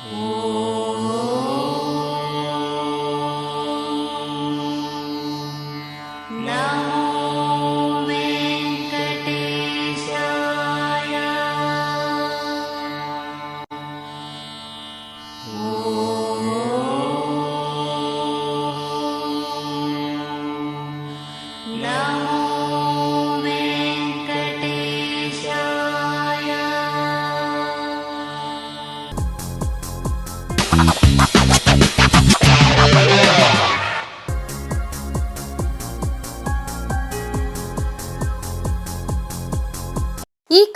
ಈ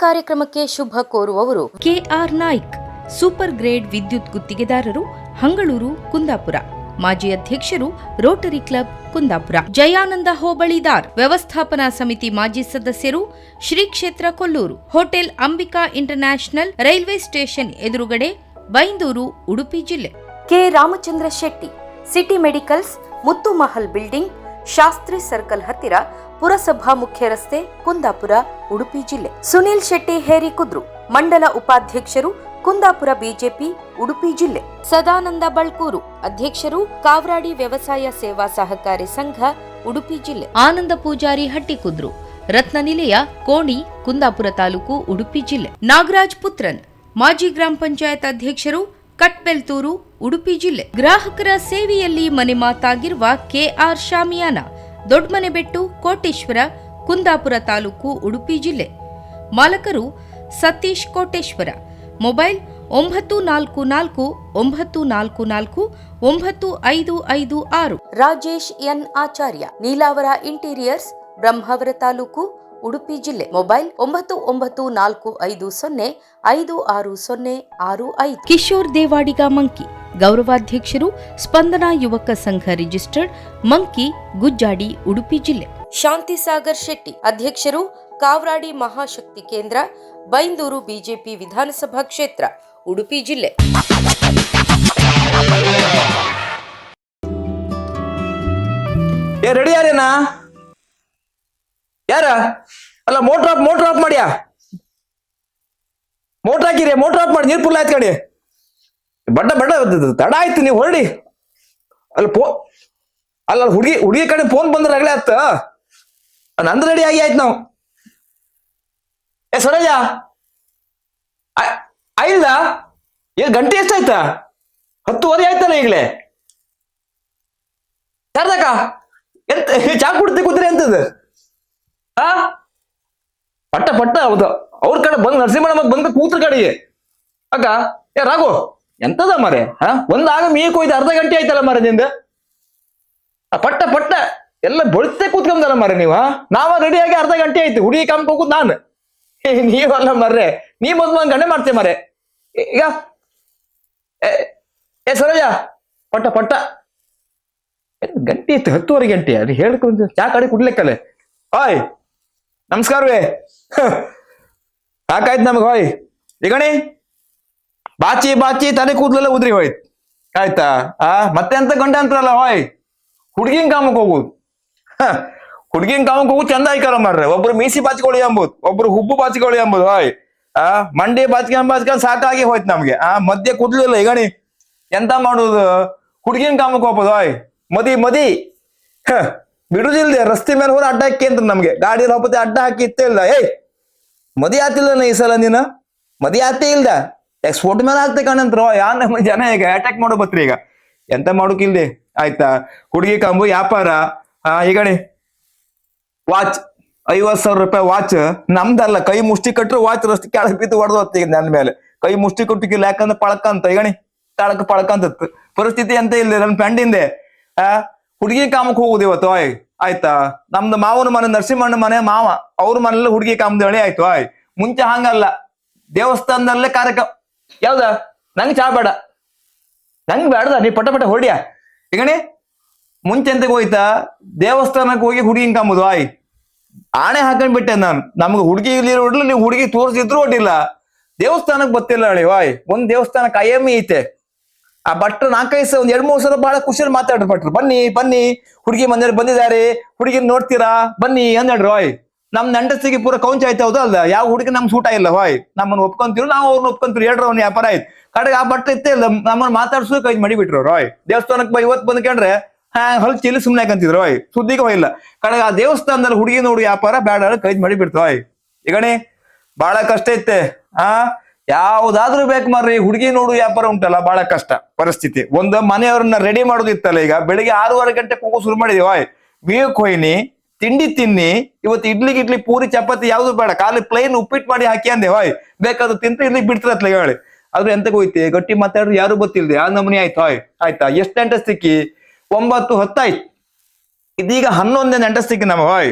ಕಾರ್ಯಕ್ರಮಕ್ಕೆ ಶುಭ ಕೋರುವವರು ಕೆಆರ್ ನಾಯ್ಕ್, ಸೂಪರ್ ಗ್ರೇಡ್ ವಿದ್ಯುತ್ ಗುತ್ತಿಗೆದಾರರು, ಹಂಗಳೂರು, ಕುಂದಾಪುರ. ಮಾಜಿ ಅಧ್ಯಕ್ಷರು, ರೋಟರಿ ಕ್ಲಬ್, ಕುಂದಾಪುರ. ಜಯಾನಂದ ಹೋಬಳಿದಾರ್, ವ್ಯವಸ್ಥಾಪನಾ ಸಮಿತಿ ಮಾಜಿ ಸದಸ್ಯರು, ಶ್ರೀ ಕ್ಷೇತ್ರ Kollur. Hotel Ambika International, railway station ಎದುರುಗಡೆ, ಬೈಂದೂರು, ಉಡುಪಿ ಜಿಲ್ಲೆ. K Ramachandra Shetty, City Medicals, Muttu Mahal building, Shastri circle ಹತ್ತಿರ, ಪುರಸಭಾ ಮುಖ್ಯ ರಸ್ತೆ, ಕುಂದಾಪುರ, ಉಡುಪಿ ಜಿಲ್ಲೆ. ಸುನೀಲ್ ಶೆಟ್ಟಿ ಹೇರಿಕುದ್ರು, ಮಂಡಲ ಉಪಾಧ್ಯಕ್ಷರು, ಕುಂದಾಪುರ ಬಿಜೆಪಿ, ಉಡುಪಿ ಜಿಲ್ಲೆ. ಸದಾನಂದ ಬಳ್ಕೂರು, ಅಧ್ಯಕ್ಷರು, ಕಾವ್ರಾಡಿ ವ್ಯವಸಾಯ ಸೇವಾ ಸಹಕಾರಿ ಸಂಘ, ಉಡುಪಿ ಜಿಲ್ಲೆ. ಆನಂದ ಪೂಜಾರಿ ಹಟ್ಟಿಕುದ್ರು, ರತ್ನ ನಿಲಯ, ಕೋಣಿ, ಕುಂದಾಪುರ ತಾಲೂಕು, ಉಡುಪಿ ಜಿಲ್ಲೆ. ನಾಗರಾಜ್ ಪುತ್ರನ್, ಮಾಜಿ ಗ್ರಾಮ ಪಂಚಾಯತ್ ಅಧ್ಯಕ್ಷರು, ಕಟ್ಬೆಲ್ತೂರು, ಉಡುಪಿ ಜಿಲ್ಲೆ. ಗ್ರಾಹಕರ ಸೇವೆಯಲ್ಲಿ ಮನೆ ಮಾತಾಗಿರುವ ಕೆಆರ್ ಶಾಮಿಯಾನ, ದೊಡ್ಡಮನೆಬೆಟ್ಟು, ಕೋಟೇಶ್ವರ, ಕುಂದಾಪುರ ತಾಲೂಕು, ಉಡುಪಿ ಜಿಲ್ಲೆ. ಮಾಲಕರು ಸತೀಶ್ ಕೋಟೇಶ್ವರ. ಮೊಬೈಲ್ 9444944556. ರಾಜೇಶ್ ಎನ್ ಆಚಾರ್ಯ, ನೀಲಾವರ ಇಂಟೀರಿಯರ್ಸ್, ಬ್ರಹ್ಮಾವರ ತಾಲೂಕು, ಉಡುಪಿ ಜಿಲ್ಲೆ. ಮೊಬೈಲ್ 9945505665. ಕಿಶೋರ್ ದೇವಾಡಿಗ ಮಂಕಿ, ಗೌರವಾಧ್ಯಕ್ಷರು, ಸ್ಪಂದನಾ ಯುವಕ ಸಂಘ ರಿಜಿಸ್ಟರ್ಡ್, ಮಂಕಿ, ಗುಜ್ಜಾಡಿ, ಉಡುಪಿ ಜಿಲ್ಲೆ. ಶಾಂತಿ ಸಾಗರ್ ಶೆಟ್ಟಿ, ಅಧ್ಯಕ್ಷರು, ಕಾವ್ರಾಡಿ ಮಹಾಶಕ್ತಿ ಕೇಂದ್ರ, ಬೈಂದೂರು ಬಿಜೆಪಿ ವಿಧಾನಸಭಾ ಕ್ಷೇತ್ರ, ಉಡುಪಿ ಜಿಲ್ಲೆ. ರೆಡಿ ಯಾರೇನಾ? ಯಾರ? ಅಲ್ಲ ಮೋಟ್ರ್ ಆಫ್ ಮಾಡ್ಯಾ? ಮೋಟ್ರ್ ಹಾಕಿರಿ, ಮೋಟ್ರ್ ಆಫ್ ಮಾಡಿ, ನೀರ್ ಫುಲ್ ಆಯ್ತು ಕಡೆ. ಬಡ್ಡ ತಡ ಆಯ್ತು, ನೀವು ಹೊರಡಿ. ಅಲ್ಲ ಹುಡುಗಿ ಕಡೆ ಫೋನ್ ಬಂದ್ರೆ ರಗಳೆ ಆತ. ನಂದು ರೆಡಿ ಆಯ್ತು ನಾವು. ಸರೋಜ ಆಯ್ದ? ಏನ್ ಗಂಟೆ ಎಷ್ಟಾಯ್ತಾ? 10:10 ಆಯ್ತಲ್ಲ ಈಗಲೇ. ಶಾರದಕ್ಕ ಎಂತ ಚಾ ಕುಡ್ತಿ ಕೂತ್ರಿ ಎಂತದ? ಪಟ್ಟ ಹೌದು, ಅವ್ರ ಕಡೆ ಬಂದ್ ನರಸಿಂಹಣ್ಣ ಬಂದ ಕೂತ್ರ ಕಡೆಗೆ. ಅಕ್ಕ ರಾಘು ಎಂತದ ಮಾರೆ? ಒಂದಾಗ ಮೀಕ್ ಹೋಯ್ತು, ಅರ್ಧ ಗಂಟೆ ಆಯ್ತಲ್ಲ ಮಾರೆ ನಿಂದ. ಪಟ್ಟ ಎಲ್ಲ ಬೊಳ್ತೆ ಕೂತ್ಕೊಂಡಲ್ಲ ಮಾರೆ ನೀವು. ನಾವ ರೆಡಿಯಾಗಿ ಅರ್ಧ ಗಂಟೆ ಆಯ್ತು, ಹುಡುಗಿ ಕಾಮಕ್ ಹೋಗುದು ನಾನು. ನೀವಲ್ಲ ಮರ್ರೆ, ನೀ ಮೊದ್ಲು ಗಂಟೆ ಮಾಡ್ತೇ ಮಾರೆ. ಈಗ ಸರೋಜ ಪಟ್ಟ ಗಂಟೆ ಇತ್ತು, 10:30 ಗಂಟೆ. ಅದು ಹೇಳ್ಕೊಂಡು ಚಾ ಕಡೆ ಕುಡ್ಲಿಕ್ಕಲ್ಲ. ಹಾಯ್ ನಮಸ್ಕಾರವೇ. ಸಾಕಾಯ್ತು ನಮಗ್. ಹೋಯ್ ಈಗಣಿ ಬಾಚಿ ತಲೆ ಕೂದಲೆಲ್ಲ ಉದ್ರಿ ಹೋಯ್ತು. ಆಯ್ತಾ? ಮತ್ತೆ ಅಂತ ಗಂಟೆ ಅಂತಾರಲ್ಲ, ಹೋಯ್ ಹುಡ್ಗಿನ್ ಕಾಮಕ್ ಹೋಗುದು. ಹುಡ್ಗಿನ್ ಕಾಮಕ್ ಹೋಗುದು ಚಂದ ಆಯ್ಕಲ್ಲ ಮಾರ್ರೆ. ಒಬ್ರು ಮೀಸಿ ಬಾಚಿಕೊಳ್ಳಿ ಎಂಬುದು, ಒಬ್ರು ಹುಬ್ಬು ಬಾಚಿಕೊಳ್ಳಿ ಎಂಬುದು. ಹೋಯ್ ಮಂಡಿ ಬಾಚ್ಕೊಂಡ್ ಸಾಕಾಗಿ ಹೋಯ್ತು ನಮ್ಗೆ. ಮಧ್ಯೆ ಕೂದ್ಲಿಲ್ಲ ಈಗಣಿ. ಎಂತ ಮಾಡುದು? ಹುಡ್ಗಿನ್ ಕಾಮಕ್ ಹೋಗ್ಬೋದು. ಹೋಯ್ ಮದಿ ಬಿಡುದಿಲ್ದೆ ರಸ್ತೆ ಮೇಲೆ ಹೋದ್ರೆ ಅಡ್ಡ ಹಾಕಿ ಅಂತ ನಮ್ಗೆ. ಗಾಡಿ ಹೋಗ್ಬತ್ತೆ ಅಡ್ಡ ಹಾಕಿ ಇತ್ತೇ ಇಲ್ದ. ಮದಿ ಆತಿಲ್ಲ ಈ ಸಲ ನೀನು? ಮದಿ ಆತೇ ಇಲ್ದ? ಎಕ್ಸ್ಪೋರ್ಟ್ ಮೇಲೆ ಆಗ್ತೇ ಕಣಂತ್ರ. ನಮ್ಮ ಜನ ಈಗ ಅಟ್ಯಾಕ್ ಮಾಡೋ ಬತ್ರಿ ಈಗ. ಎಂತ ಮಾಡೋಕಿಲ್ದೆ. ಆಯ್ತಾ? ಹುಡುಗಿ ಕಾಂಬು ವ್ಯಾಪಾರ. ಈಗಣಿ ವಾಚ್ 50,000 ರೂಪಾಯಿ ವಾಚ್ ನಮ್ದಲ್ಲ. ಕೈ ಮುಷ್ಟಿ ಕಟ್ರು ವಾಚ್ ರಸ್ತೆ ಕೆಳಗೆ ಬಿದ್ದು ಹೊಡೆದೋತ್ ಈಗ ನನ್ನ ಮೇಲೆ. ಕೈ ಮುಷ್ಟಿ ಕೊಟ್ಟಿಗಿಲ್ಲ, ಯಾಕಂದ್ರೆ ಪಳಕಂತ ಈಗಣಿ ಪಳಕಂತ ಪರಿಸ್ಥಿತಿ ಎಂತ ಇಲ್ಲ ನನ್ನ ಫ್ರೆಂಡಿಂದೆ. ಹುಡುಗಿ ಕಾಮಕ್ ಹೋಗುದು ಇವತ್ತು. ಆಯ್ತಾ? ನಮ್ದು ಮಾವನ ಮನೆ, ನರಸಿಂಹಣ್ಣ ಮನೆ ಮಾವ, ಅವ್ರ ಮನೆಲ್ಲ ಹುಡುಗಿ ಕಾಮದ ಹೇಳಿ ಆಯ್ತು. ಮುಂಚೆ ಹಂಗಲ್ಲ, ದೇವಸ್ಥಾನದಲ್ಲೇ ಕಾರ್ಯಕ್ರಮ. ಯಾವ್ದ? ನಂಗೆ ಚಾ ಬೇಡ, ನಂಗೆ ಬೇಡದ, ನೀ ಪಟ ಹೊಡಿಯ. ಈಗಣಿ ಮುಂಚೆ ಎಂತ ಹೋಯ್ತಾ, ದೇವಸ್ಥಾನಕ್ಕೆ ಹೋಗಿ ಹುಡುಗಿನ ಕಾಂಬುದು. ಆಣೆ ಹಾಕೊಂಡ್ ಬಿಟ್ಟೆ ನಾನು. ನಮ್ಗೆ ಹುಡುಗಿ ಇಲ್ಲಿ ಹೊಡ್ಲಿ, ನೀವು ಹುಡುಗಿ ತೋರಿಸಿದ್ರು ಹೊಡಿಲ್ಲ. ದೇವಸ್ಥಾನಕ್ಕೆ ಗೊತ್ತಿಲ್ಲ ಹೇಳಿ. ಒಂದ್ ದೇವಸ್ಥಾನ ಕಾಯಮ್ಮಿ ಐತೆ. ಆ ಭಟ್ರು 4-5 ಒಂದ್ 2-3 ಸಲ ಬಹಳ ಖುಷಿಯಲ್ಲಿ ಮಾತಾಡ್ರು ಭಟ್ರು. ಬನ್ನಿ ಹುಡುಗಿ ಮನೆಯವ್ರು ಬಂದಿದ್ದಾರೆ, ಹುಡುಗಿನ ನೋಡ್ತೀರಾ ಬನ್ನಿ ಅಂದ್ರಿ. ನಮ್ ನಂಡಸ್ತಿಗೆ ಪೂರ ಕೌಂಚ ಆಯ್ತು ಹೌದಲ್ಲ, ಯಾವ ಹುಡುಗಿ ನಮ್ ಸೂಟ ಇಲ್ಲ ಹೋಯ್, ನಮ್ಮನ್ನ ಒಪ್ಕೊಂತೀವಿ ನಾವು ಅವ್ರನ್ನ ಒಪ್ಕೊಂತೀವಿ, ಹೇಳ್ರ ಅವ್ನ ವ್ಯಾಪಾರ ಆಯ್ತು. ಕಡೆಗೆ ಆ ಬಟ್ಟೆ ಇತ್ತೇ ಇಲ್ಲ, ನಮ್ಮನ್ನ ಮಾತಾಡ್ಸು ಕೈ ಮಾಡಿಬಿಟ್ರು ರಾಯ್. ದೇವಸ್ಥಾನಕ್ಕೆ ಇವತ್ತು ಬಂದ್ಕೊಂಡ್ರೆ ಹೊಲ್ ಚಿಲ್ಲಿ ಸುಮ್ನೆ ಹಾಕಂತಿದ್ರು ರಾಯ್, ಸುದ್ದಿಗೂ ಇಲ್ಲ. ಕಡೆಗೆ ಆ ದೇವಸ್ಥಾನದಲ್ಲಿ ಹುಡುಗಿ ನೋಡಿ ವ್ಯಾಪಾರ ಬೇಡ ಕೈ ಮಾಡಿಬಿಡ್ತಾಯ್. ಈಗಣಿ ಬಹಳ ಕಷ್ಟ ಐತೆ. ಯಾವ್ದಾದ್ರು ಬೇಕು ಮಾರ್ರಿ, ಹುಡುಗಿ ನೋಡು ವ್ಯಾಪಾರ ಉಂಟಲ್ಲ ಬಹಳ ಕಷ್ಟ ಪರಿಸ್ಥಿತಿ. ಒಂದು ಮನೆಯವ್ರನ್ನ ರೆಡಿ ಮಾಡೋದಿತ್ತಲ್ಲ, ಈಗ ಬೆಳಿಗ್ಗೆ 6:30 ಗಂಟೆ ಕೂಗು ಶುರು ಮಾಡಿದೀವಿ, ಮೇಯಕ್ ಹೋಯ್ನಿ, ತಿಂಡಿ ತಿನ್ನಿ, ಇವತ್ತು ಇಡ್ಲಿ ಪೂರಿ ಚಪಾತಿ ಯಾವ್ದು ಬೇಡ, ಖಾಲಿ ಪ್ಲೇನ್ ಉಪ್ಪಿಟ್ಟು ಮಾಡಿ ಹಾಕಿ ಅಂದೆ ಹೋಯ್, ಬೇಕಾದ್ರು ತಿಂತ ಇಲ್ಲಿ ಬಿಡ್ತಿರತ್ಲ ಹೇಳಿ. ಆದ್ರೆ ಎಂತಕ್ ಹೋಯ್ತಿ ಗಟ್ಟಿ ಮಾತಾಡ್ರಿ ಯಾರು ಗೊತ್ತಿಲ್ದೆ ಆ ನಮನಿ ಆಯ್ತು ಹೋಯ್. ಆಯ್ತಾ ಎಷ್ಟು ನೆಂಟಸ್ತಿಕ್ಕಿ 9-10 ಆಯ್ತು, ಇದೀಗ 11ನೇ ನೆಂಟಸ್ತಿಕ್ಕಿ ನಮ್ಮ ಹೋಯ್.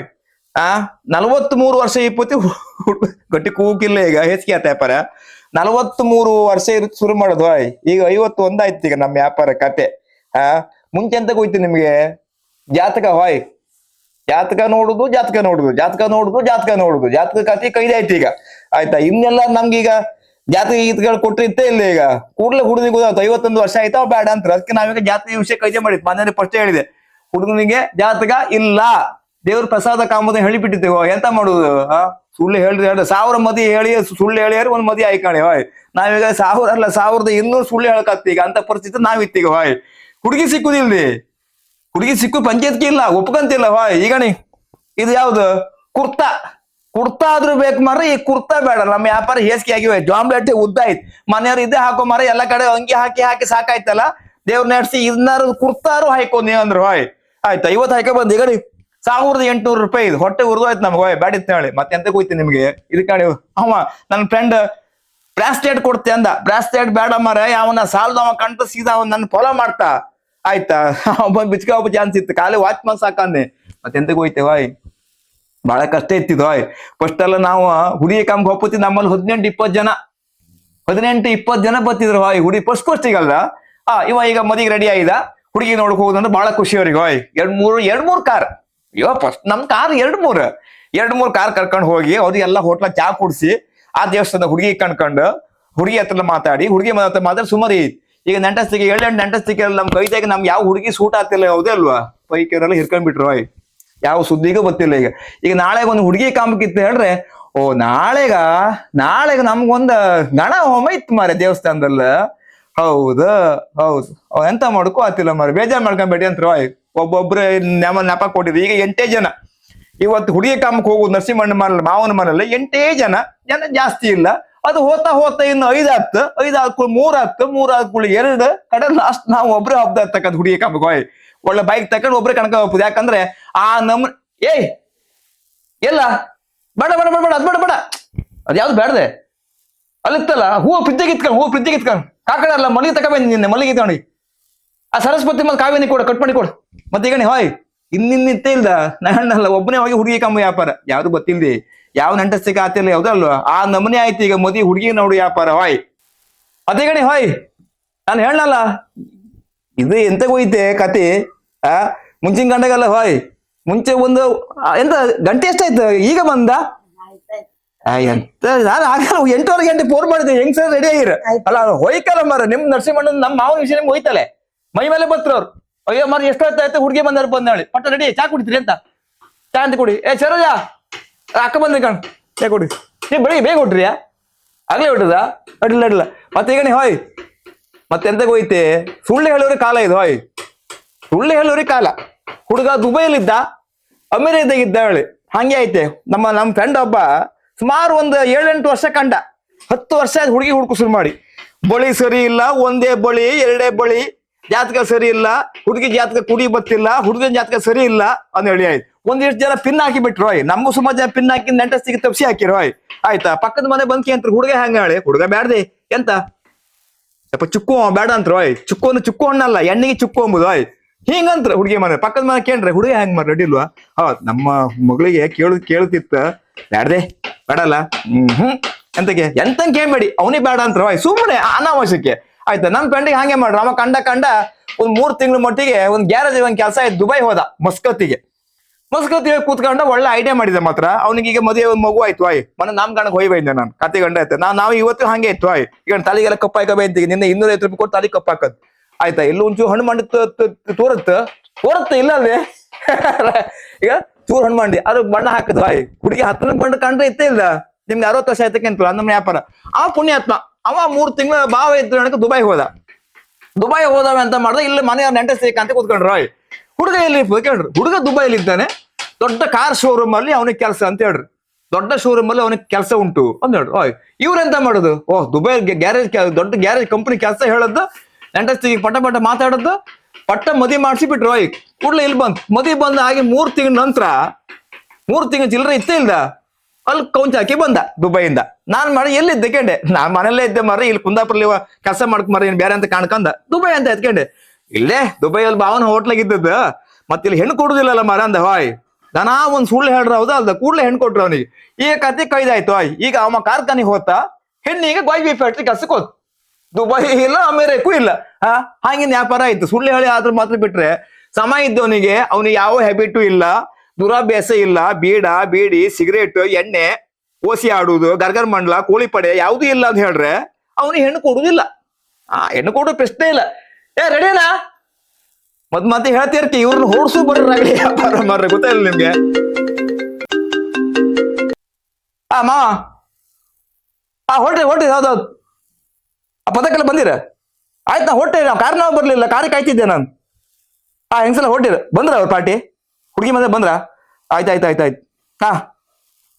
43 ವರ್ಷ ಇಪ್ಪತ್ತಿ ಗಟ್ಟಿ ಕೂಗಿಲ್ಲ ಈಗ ಹೆಚ್ಚಿಗೆ ಆತ ವ್ಯಾಪಾರ. 43 ವರ್ಷ ಇರುತ್ತೆ ಶುರು ಮಾಡೋದು ಹೋಯ್, ಈಗ 51 ಆಯ್ತು ಈಗ ನಮ್ಮ ವ್ಯಾಪಾರ ಕತೆ. ಮುಂಚೆ ಎಂತಕ್ ಹೋಯ್ತು ನಿಮ್ಗೆ ಜಾತಕ ಹೋಯ್, ಜಾತಕ ನೋಡುದು ಜಾತಕ ಕತಿ ಕೈದಾಯ್ತು ಈಗ. ಆಯ್ತಾ ಇನ್ನೆಲ್ಲ ನಮ್ಗೀಗ ಜಾತಕ ಗೀತಗಳು ಕೊಟ್ಟಿರ್ತೇ ಇಲ್ಲ, ಈಗ ಕೂಡ್ಲೆ ಹುಡುಗಿಗೆ ಗೊತ್ತಾಯ್ತು 51 ವರ್ಷ ಆಯ್ತಾ ಬೇಡ ಅಂತ. ಅದಕ್ಕೆ ನಾವೀಗ ಜಾತಕ ವಿಷಯ ಕೈದೆ ಮಾಡಿದ್, ಮನೇಲಿ ಫಸ್ಟ್ ಹೇಳಿದೆ ಹುಡುಗನಿಗೆ ಜಾತಕ ಇಲ್ಲ, ದೇವ್ರ ಪ್ರಸಾದ ಕಾಮದ ಹೇಳಿಬಿಟ್ಟಿದ್ದೇವೆ, ಎಂತ ಮಾಡುದು. ಸುಳ್ಳು ಹೇಳ್ರಿ 1000 ಮದಿ ಹೇಳಿ ಸುಳ್ಳು ಹೇಳಿಯಾರು ಒಂದ್ ಮದಿ ಆಯ್ಕಾಣಿ ಹೋಯ್. ನಾವೀಗ 1000 ಅಲ್ಲ 1200 ಸುಳ್ಳು ಹೇಳಕತ್ತಿ ಈಗ, ಅಂತ ಪರಿಸ್ಥಿತಿ ನಾವಿತ್ತೀಗ ಹೋಯ್. ಹುಡುಗಿ ಸಿಕ್ಕುದಿಲ್ರಿ, ಹುಡುಗಿ ಸಿಕ್ಕು ಪಂಚಾಯತ್ಗೆ ಇಲ್ಲ, ಒಪ್ಕಂತಿಲ್ಲ ಹೋಯ್. ಈಗಣಿ ಇದು ಯಾವ್ದು ಕುರ್ತಾ ಆದ್ರೂ ಬೇಕು ಮಾರ, ಈ ಕುರ್ತಾ ಬೇಡ, ನಮ್ಮ ವ್ಯಾಪಾರ ಹೇಸಿಗೆ ಆಗಿವೆ, ಜಾಂಬ್ಲೆಟ್ ಉದ್ದ ಆಯ್ತು, ಮನೆಯವ್ರು ಇದೇ ಹಾಕೋ ಮಾರ, ಎಲ್ಲ ಕಡೆ ಅಂಗಿ ಹಾಕಿ ಸಾಕಾಯ್ತಲ್ಲ, ದೇವ್ರ ನಡೆಸಿ ಇದನ್ನಾರು ಕುರ್ತಾರು ಹಾಕೋ ನೀವ್ ಅಂದ್ರು ಹೋಯ್. ಆಯ್ತಾ ಇವತ್ತು ಹಾಕೋ ಬಂದ್ ಈಗಡಿ 1800 ರೂಪಾಯಿ ಇದು, ಹೊಟ್ಟೆ ಉರ್ದೋಯ್ತು ನಮ್ಗೆ ಹೋಯ್, ಬ್ಯಾಡಿತ್ ಹೇಳಿ. ಮತ್ತೆ ಎಂತ ಹೋಯ್ತಿ ನಿಮ್ಗೆ ಇದಕ್ಕೆ ಅವ ನನ್ನ ಫ್ರೆಂಡ್ ಬ್ರಾಸ್ಲೆಟ್ ಕೊಡ್ತೆ ಅಂದ, ಬ್ರಾಸ್ಲೆಟ್ ಬೇಡ ಮಾರ, ಅವನ ಸಾಲದವ ಕಂಡು ಸೀದಾ ಅವ್ನ ನನ್ನ ಫಾಲೋ ಮಾಡ್ತಾ. ಆಯ್ತಾ ಒಬ್ಬ ಬಿಚ್ಕ ಒಬ್ಬ ಚಾನ್ಸ್ ಇತ್ತು, ಖಾಲಿ ವಾಚ್ಮನ್ ಸಾಕಂದೆ. ಮತ್ತೆ ಎಂತಕ್ ಹೋಯ್ತೆ ಹೋಯ್, ಬಹಳ ಕಷ್ಟ ಇತ್ತಿದ್ ಹೋಯ್. ಫಸ್ಟ್ ಎಲ್ಲ ನಾವು ಹುಡುಗಿ ಕಾಮ್ಗೆ ಹೋಗ್ತಿ, ನಮ್ಮಲ್ಲಿ 18-20 ಜನ ಬರ್ತಿದ್ರು ಹೋಯ್, ಹುಡುಗಿ ಫಸ್ಟ್ ಈಗಲ್ಲ. ಇವ ಈಗ ಮದಿಗೆ ರೆಡಿ ಆಯ್ದ, ಹುಡುಗಿ ನೋಡಕ್ ಹೋಗುದಂದ್ರೆ ಬಹಳ ಖುಷಿ ಅವ್ರಿಗೆ ಹೋಯ್. 2-3 ಕಾರ್, ಅಯ್ಯೋ ಫಸ್ಟ್ ನಮ್ ಕಾರ್ 2-3 ಕಾರ್ ಕರ್ಕೊಂಡು ಹೋಗಿ ಅವ್ರಿಗೆಲ್ಲ ಹೋಟ್ಲ ಚಾ ಕುಡ್ಸಿ, ಆ ದೇವಸ್ಥಾನದ ಹುಡುಗಿ ಕಣ್ಕೊಂಡು ಹುಡುಗಿ ಹತ್ರ ಮಾತಾಡಿ, ಹುಡುಗಿ ಹತ್ರ ಮಾತಾಡಿ ಸುಮಾರಿ. ಈಗ ನೆಂಟಸ್ತಿಗೆ 7 ನೆಂಟಸ್ತಿಗೆ ನಮ್ ಕೈದಾಗ ನಮ್ಗೆ ಯಾವ ಹುಡುಗಿ ಸೂಟ್ ಆಗ್ತಿಲ್ಲ, ಹೌದೇ ಅಲ್ವಾ, ಪೈಕಿಯವರೆಲ್ಲ ಹಿರ್ಕೊಂಡ್ಬಿಟ್ರು ಹೋಯ್, ಯಾವ ಸುದ್ದಿಗೂ ಗೊತ್ತಿಲ್ಲ. ಈಗ ನಾಳೆ ಒಂದು ಹುಡುಗಿ ಕಾಮಕ್ಕಿತ್ತು ಹೇಳ್ರೆ, ಓ ನಾಳೆಗ ನಮ್ಗೊಂದ ಗಣ ಹೋಮ ಇತ್ತು ಮಾರೆ ದೇವಸ್ಥಾನದಲ್ಲ. ಹೌದು ಎಂತ ಮಾಡ್ಕೋ ಆತಿಲ್ಲ ಮಾರೆ, ಬೇಜಾರ್ ಮಾಡ್ಕೊಂಬೇಡಿ ಅಂತ ಹೋಯ್. ಒಬ್ಬೊಬ್ರು ನೆಪ ಕೊಟ್ಟಿದ್ರು. ಈಗ 8 ಜನ ಇವತ್ತು ಹುಡುಗಿ ಕಾಮಕ್ಕೆ ಹೋಗುದು ನರಸಿಂಹಣ್ಣ ಮನೆ ಮಾವನ ಮನೆಯಲ್ಲಿ 8 ಜನ ಜಾಸ್ತಿ ಇಲ್ಲ. ಅದು ಹೋತಾ ಇನ್ನು 5 ಆಯ್ತು, 5 ಆದ್ಕೂಳ 3 ಆಯ್ತು, 3 ಆದ್ಕೂಳ 2 ಕಡೆ ಲಾಸ್ಟ್ ನಾವು ಒಬ್ರು ಹಬ್ಬ ತಕ್ಕಂತ ಹುಡುಗಿ ಕಾಮಕ್ಕೆ ಹೋಯ್. ಒಳ್ಳೆ ಬೈಕ್ ತಕೊಂಡು ಒಬ್ರೆ ಕಣಕ ಹೋಗ್ಬೋದು, ಯಾಕಂದ್ರೆ ಏಯ್ ಎಲ್ಲ ಬೇಡ ಅದ್ ಯಾವ್ದು ಬೇಡದೆ ಅಲ್ಲಿತ್ತಲ್ಲ ಹೂವು ಫ್ರಿಜ್ಜಿಗೆ ಇತ್ಕೊಂಡು ಕಾಕಡ ಅಲ್ಲ ಮಲ್ಲಿಗೆ ತಗೊಂಡ್ ನಿನ್ನೆ ಮಲ್ಲಿಗೆ ತಗೊಂಡಿ, ಆ ಸರಸ್ವತಿ ಮತ್ತೆ ಕಾವ್ಯನಿ ಕೊಡ ಕಟ್ ಮಾಡಿ ಕೊಡು. ಮತ್ತೆ ಈಗ ಹೋಯ್ ಇನ್ನಿತ್ತೇ ಇಲ್ದ ನನ್ನಲ್ಲ ಒಬ್ಬನೇ ಹೋಗಿ ಹುಡುಗಿ ಕಮ್ಮ ವ್ಯಾಪಾರ, ಯಾವ್ದು ಗೊತ್ತಿಲ್ದಿ, ಯಾವ ನೆಂಟಸ್ತಿಗೆ ಆತಿಲ್ಲ ಯಾವ್ದಲ್ವ, ಆ ನಮನೆ ಆಯ್ತು ಈಗ ಮದಿ ಹುಡುಗಿ ನೋಡು ವ್ಯಾಪಾರ ಹೋಯ್. ಅದೇ ಗಣಿ ಹೋಯ್ ನಾನು ಹೇಳಲ್ಲ, ಇದು ಎಂತಗ ಹೋಯ್ತೆ ಕತೆ. ಮುಂಚಿನ ಗಂಡಗಲ್ಲ ಹೋಯ್, ಮುಂಚೆ ಒಂದು ಎಂತ ಗಂಟೆ ಎಷ್ಟಾಯ್ತು ಈಗ ಬಂದ, ಎಂತ ನಾನು ಆಗಲ್ಲ 8:30 ಗಂಟೆ ಫೋನ್ ಮಾಡಿದ್ದೆ, ಹೆಂಗ್ ಸರ್ ರೆಡಿ ಆಗಿರ ಅಲ್ಲ ಹೋಯ್ಕಲ್ಲ ಮರ. ನಿಮ್ ನರಸಿಂಹಣ್ಣ ನಮ್ಮ ಮಾವನ ವಿಷಯ ನಿಮ್ಗೆ ಹೋಯ್ತಲೆ, ಮೈ ಮೇಲೆ ಬತ್ರ ಅವ್ರು. ಅಯ್ಯೋ ಮರ ಎಷ್ಟೊತ್ತಾಯ್ತು ಹುಡುಗಿ ಬಂದಾಳಿ ಪಟ್ಟ ರೆಡಿ ಚಾ ಕುಡಿತೀರಿ ಅಂತ, ಚಾ ಅಂತ ಕುಡಿ. ಸರೋಜ ಅಕ್ಕ ಬಂದ್ರಿ ಕಣ್ ಚಾ ಕುಡಿ, ನೀವ್ ಬೆಳಿಗ್ಗೆ ಬೇಗ ಹೊಟ್ರಿಯಾ ಆಗ್ಲೇ ಹೊಟ್ಟದ ಅಡ್ಡಿಲ್ಲ. ಮತ್ತೆ ಈಗ ಹೋಯ್ ಮತ್ತೆ ಎಂತಗ ಹೋಯ್ತೆ, ಸುಳ್ಳು ಹೇಳೋರಿ ಕಾಲ ಇದು ಹೋಯ್, ಸುಳ್ಳು ಹೇಳೋರಿ ಕಾಲ. ಹುಡುಗ ದುಬೈಲಿದ್ದ, ಅಮೇರಿಕಾದಾಗಿದ್ದ ಹೇಳಿ ಹಂಗೆ ಐತೆ. ನಮ್ಮ ಫ್ರೆಂಡ್ ಒಬ್ಬ ಸುಮಾರು ಒಂದು 7-8 ವರ್ಷ ಕಂಡ, 10 ವರ್ಷ ಆಯ್ತು ಹುಡುಗಿ ಹುಡುಕು ಶುರು ಮಾಡಿ. ಬಳಿ ಸರಿ ಇಲ್ಲ, ಒಂದೇ ಬಳಿ 2 ಬಳಿ, ಜಾತಕ ಸರಿ ಇಲ್ಲ, ಹುಡುಗಿ ಜಾತಕ ಕುಡಿ ಬತ್ತಿಲ್ಲ, ಹುಡುಗನ ಜಾತಕ ಸರಿ ಇಲ್ಲ ಅಂತ ಹೇಳಿ ಆಯ್ತು. ಒಂದಿಷ್ಟು ಜನ ಪಿನ್ ಹಾಕಿ ಬಿಟ್ರು ಹೋಯ್, ನಮಗೂ ಸುಮಾರು ಜನ ಪಿನ್ ಹಾಕಿ ನೆಂಟಸ್ತಿಗೆ ತಪ್ಸಿ ಹಾಕಿರು ಹೋಯ್. ಆಯ್ತಾ ಪಕ್ಕದ ಮನೆ ಬಂದ್ಕಿ ಅಂತ ಹುಡುಗ ಹಂಗ ಹೇಳಿ, ಹುಡುಗ ಬ್ಯಾಡ್ದೆ ಎಂತ ಸ್ವಲ್ಪ ಚುಕ್ಕು ಬೇಡ ಅಂತ ಹೋಯ್. ಚುಕ್ಕು ಹಣ್ಣಲ್ಲ ಎಣ್ಣಿಗೆ ಚುಕ್ಕು ಅಂಬುದು ಹೋಯ್, ಹಿಂಗಂತ್ರ ಹುಡುಗಿ ಮನೆ ಪಕ್ಕದ ಮನೆ ಕೇಳ್ರೆ ಹುಡುಗ ಹೆಂಗ್ ಮಾರ ರೆಡಿಲ್ವಾ. ನಮ್ಮ ಮಗಳಿಗೆ ಕೇಳುತ್ತಿತ್ತ ಬ್ಯಾಡ್ದೆ ಬೇಡಲ್ಲ ಎಂತಂಗೆ ಕೇಳ್ಬೇಡಿ ಅವನಿಗೆ ಬೇಡ ಅಂತ ಹೋಯ್, ಸುಮ್ಮನೆ ಅನಾವಶ್ಯಕ್ಕೆ. ಆಯ್ತಾ ನಮ್ ಫ್ರೆಂಡಿಗೆ ಹಂಗೆ ಮಾಡ್ರು, ಅವ ಕಂಡ ಒಂದ್ 3 ತಿಂಗಳ ಮಟ್ಟಿಗೆ ಒಂದ್ ಗ್ಯಾರೇಜ್ ಒಂದ್ ಕೆಲಸ ಆಯ್ತು, ದುಬೈ ಹೋದ ಮಸ್ಕತ್ತಿಗೆ ಕೂತ್ಕೊಂಡ ಒಳ್ಳೆ ಐಡಿಯಾ ಮಾಡಿದೆ ಮಾತ್ರ. ಅವನಿಗೆ ಈಗ ಮದುವೆ ಒಂದ್ ಮಗು ಆಯ್ತು ಹೋಯ್, ಮನೆ ನಮ್ ಗಂಡಕ್ಕೆ ಹೋಯ್ ಬೈದೆ ನಾನು ಕತೆ ಗಂಡ ಆಯ್ತು. ನಾವು ಇವತ್ತು ಹಂಗೆ ಆಯ್ತು ಹೋಯ್, ಈಗ ತಲೆಗೆಲ್ಲ ಕಪ್ಪ ಹಾಕ ಬೈತಿಗೆ ನಿನ್ನೆ 250 ರೂಪಾಯಿ ಕೊಟ್ಟು ತಲೆ ಕಪ್ಪ ಹಾಕದ್. ಆಯ್ತಾ ಎಲ್ಲೂ ಒಂಚೂರು ಹಣ್ಣು ಮಾಡಿ ತೋರತ್ತ ಇಲ್ಲ ಅಲ್ವೇ ಈಗ ಚೂರ್ ಹಣ್ಣು ಮಾಡಿ ಅದು ಬಣ್ಣ ಹಾಕದ್ ಬಾಯ್ ಹುಡುಗಿ ಹತ್ತನ ಬಣ್ಣ ಕಂಡ್ರೆ ಇತ್ತೇ ಇಲ್ಲ ನಿಮ್ಗೆ 60 ವರ್ಷ ಆಯ್ತಕ್ಕೆ ಅಂತ ನಮ್ಮ ವ್ಯಾಪಾರ. ಆ ಪುಣ್ಯಾತ್ಮ ಅವ 3 ತಿಂಗಳ ಭಾವ ಇದ್ದು ನನಗೆ ದುಬೈ ಹೋದವ ಅಂತ ಮಾಡ್ದೆ. ಇಲ್ಲಿ ಮನೆಯವ್ರ ನೆಂಟ ಸೇಕ ಅಂತ ಕೂತ್ಕೊಂಡ್ರು ಹುಡುಗ ಎಲ್ಲಿ ಕೇಳ್ರಿ. ಹುಡುಗ ದುಬೈಲಿ ಇದ್ದಾನೆ, ದೊಡ್ಡ ಕಾರ್ ಶೋರೂಮ್ ಅಲ್ಲಿ ಅವನಿಗೆ ಕೆಲಸ ಅಂತ ಹೇಳ್ರಿ. ದೊಡ್ಡ ಶೋರೂಮ್ ಅಲ್ಲಿ ಅವನಿಗೆ ಕೆಲಸ ಉಂಟು ಅಂತ ಹೇಳ್ರಿ. ಇವ್ರೆಂತ ಮಾಡೋದು, ಓಹ್ ದುಬೈ ಗ್ಯಾರೇಜ್ ದೊಡ್ಡ ಗ್ಯಾರೇಜ್ ಕಂಪನಿ ಕೆಲಸ ಹೇಳದ್ದು, ನೆಂಟಸ್ತಿಗೆ ಪಟ ಮಾತಾಡೋದು, ಪಟ್ಟ ಮದಿ ಮಾಡಿಸಿ ಬಿಟ್ರು. ಕೂಡ್ಲೆ ಇಲ್ಲಿ ಮದಿ ಬಂದ ಹಾಗೆ 3 ತಿಂಗಳ ನಂತರ 3 ತಿಂಗಳ ಚಿಲ್ಲರೆ ಇತ್ತೇ ಇಲ್ದ ಅಲ್ಲಿ ಕೌಂಚ್ ಹಾಕಿ ಬಂದ ದುಬೈಯಿಂದ. ನಾನ್ ಮಾಡಿ ಎಲ್ಲಿದ್ದೆ ಕೇಂಡೆ, ನಾನ್ ಮನೆಯಲ್ಲೇ ಇದ್ದೆ ಮಾರ್ರೆ, ಇಲ್ಲಿ ಕುಂದಾಪುರಲ್ಲಿ ಕೆಲಸ ಮಾಡ್ಕ ಮಾರ್ರೆ, ಏನ್ ಬೇರೆ ಅಂತ ಕಾಣ್ಕಂದ ದುಬೈ ಅಂತ ಎತ್ಕೊಂಡೆ. ಇಲ್ಲೇ ದುಬೈಯಲ್ಲಿ ಭಾವನ ಹೋಟ್ಲಾಗ ಇದ್ದದ್ದು, ಮತ್ತೆ ಇಲ್ಲಿ ಹೆಣ್ಣು ಕೊಡುದಿಲ್ಲಲ್ಲ ಮಾರ ಅಂದ. ದನಾ ಒಂದ್ ಸುಳ್ಳು ಹೇಳ್ರ ಹೌದಾ ಅಲ್ದ, ಕೂಡ್ಲೆ ಹೆಣ್ಣು ಕೊಟ್ರು ಅವನಿಗೆ. ಈಗ ಕತೆ ಕೈದಾಯ್ತು. ಈಗ ಅವ ಕಾರ್ಖಾನೆಗೆ ಹೋತ, ಹೆಣ್ಣಿಗೆ ಗೋಯ್ ಫ್ಯಾಕ್ಟ್ರಿ ಕೆಲ್ಸಕ್ಕೆ ಹೋತ್. ದುಬೈ ಇಲ್ಲ ಅಮೇರಿಕೂ ಇಲ್ಲ. ಹಾಗಿನ ವ್ಯಾಪಾರ ಆಯ್ತು. ಸುಳ್ಳು ಹೇಳಿ ಆದ್ರೂ ಮಾತ್ರ ಬಿಟ್ರೆ ಸಮಯ ಇದ್ದವನಿಗೆ ಅವನಿಗೆ ಯಾವ ಹ್ಯಾಬಿಟು ಇಲ್ಲ, ದುರಾಭ್ಯಾಸ ಇಲ್ಲ, ಬೀಡಿ ಸಿಗರೇಟ್ ಎಣ್ಣೆ ಓಸಿ ಆಡುವುದು ಗರ್ಗರ್ ಮಂಡ್ಲ ಕೋಳಿ ಪಡೆ ಯಾವ್ದು ಇಲ್ಲ ಅಂತ ಹೇಳ್ರೆ ಅವನಿಗೆ ಹೆಣ್ಣು ಕೊಡುದಿಲ್ಲ. ಹೆಣ್ಣು ಕೊಡೋ ಪ್ರಶ್ನೆ ಇಲ್ಲ. ರೆಡಿನಾ ಮತ್ತೆ ಹೇಳ್ತಿರ್ತಿ ಇವ್ರನ್ನ ಹೊಡ್ಸು ಬರ್ರಿ ವ್ಯಾಪಾರ ಮಾಡ್ರಿ, ಗೊತ್ತಾಯಿಲ್ಲ ನಿಮ್ಗೆ. ಮಾವ ಹೊಟ್ರಿ ಹೌದೌದು. ಆ ಪದಕ್ಕೆಲ್ಲ ಬಂದಿರ ಆಯ್ತು. ನಾ ಹೊಟ್ಟೆ ನಾವು ಕಾರ್ ನಾವು ಬರ್ಲಿಲ್ಲ, ಕಾರಿಗೆ ಕಾಯ್ತಿದ್ದೆ ನಾನು. ಹೆಂಗ್ಸಲ ಹೊಟ್ಟಿರ ಬಂದ್ರ ಅವ್ರ ಪಾರ್ಟಿ ಹುಡುಗಿ ಮನೆ ಬಂದ್ರ? ಆಯ್ತು.